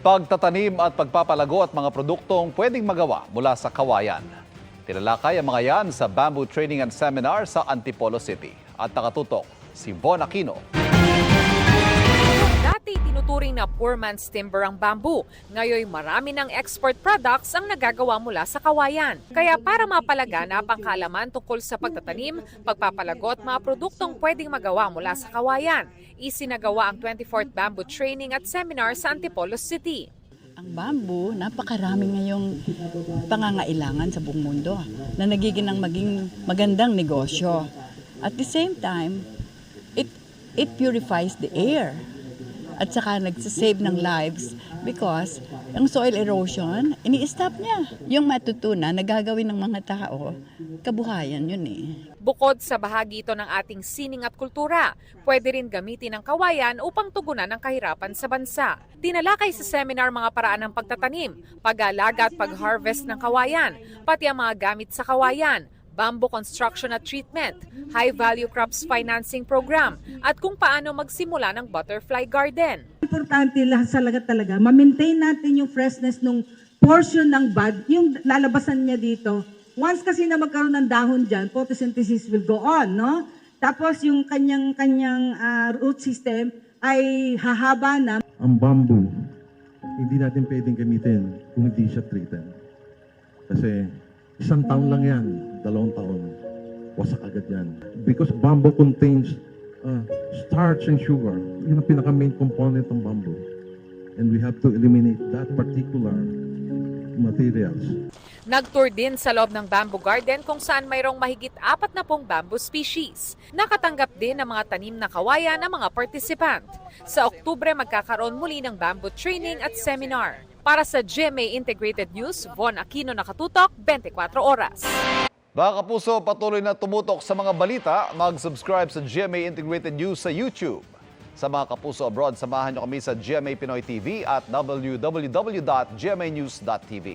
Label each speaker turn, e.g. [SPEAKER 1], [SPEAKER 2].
[SPEAKER 1] Pagtatanim at pagpapalago at mga produktong pwedeng magawa mula sa kawayan. Tinalakay ang mga yan sa Bamboo Training and Seminar sa Antipolo City. At nakatutok si Von Aquino.
[SPEAKER 2] Dati tinuturing na poor man's timber ang bamboo. Ngayon marami ng export products ang nagagawa mula sa kawayan. Kaya para mapalaganap ang kaalaman tungkol sa pagtatanim, pagpapalago at mga produktong pwedeng magawa mula sa kawayan, isinagawa ang 24th Bamboo Training at Seminar sa Antipolo City.
[SPEAKER 3] Ang bamboo, napakarami ngayong pangangailangan sa buong mundo na nagiging ng maging magandang negosyo. At the same time, it purifies the air. At saka nagsasave ng lives because ang soil erosion, ini-stop niya. Yung matutunan na gagawin ng mga tao, kabuhayan yun eh.
[SPEAKER 2] Bukod sa bahagi ito ng ating sining at kultura, pwede rin gamitin ang kawayan upang tugunan ang kahirapan sa bansa. Tinalakay sa seminar mga paraan ng pagtatanim, pag-aalaga at pag-harvest ng kawayan, pati ang mga gamit sa kawayan, bamboo construction at treatment, high-value crops financing program, at kung paano magsimula ng butterfly garden.
[SPEAKER 4] Importante talaga, ma-maintain natin yung freshness ng portion ng bud, yung lalabasan niya dito. Once kasi na magkaroon ng dahon dyan, photosynthesis will go on, no? Tapos yung kanyang root system ay hahaba na.
[SPEAKER 5] Ang bamboo, hindi natin pwedeng gamitin kung hindi siya treated. Kasi isang taon lang yan, 2 taon, wasak agad yan. Because bamboo contains starch and sugar. Yun ang pinaka-main component ng bamboo. And we have to eliminate that particular materials.
[SPEAKER 2] Nag-tour din sa loob ng bamboo garden kung saan mayroong mahigit 40 bamboo species. Nakatanggap din ng mga tanim na kawayan ang mga participant. Sa Oktubre magkakaroon muli ng bamboo training at seminar. Para sa GMA Integrated News, Von Aquino, nakatutok, 24 oras.
[SPEAKER 1] Mga kapuso, patuloy na tumutok sa mga balita. Mag-subscribe sa GMA Integrated News sa YouTube. Sa mga kapuso abroad, samahan niyo kami sa GMA Pinoy TV at www.gmanews.tv.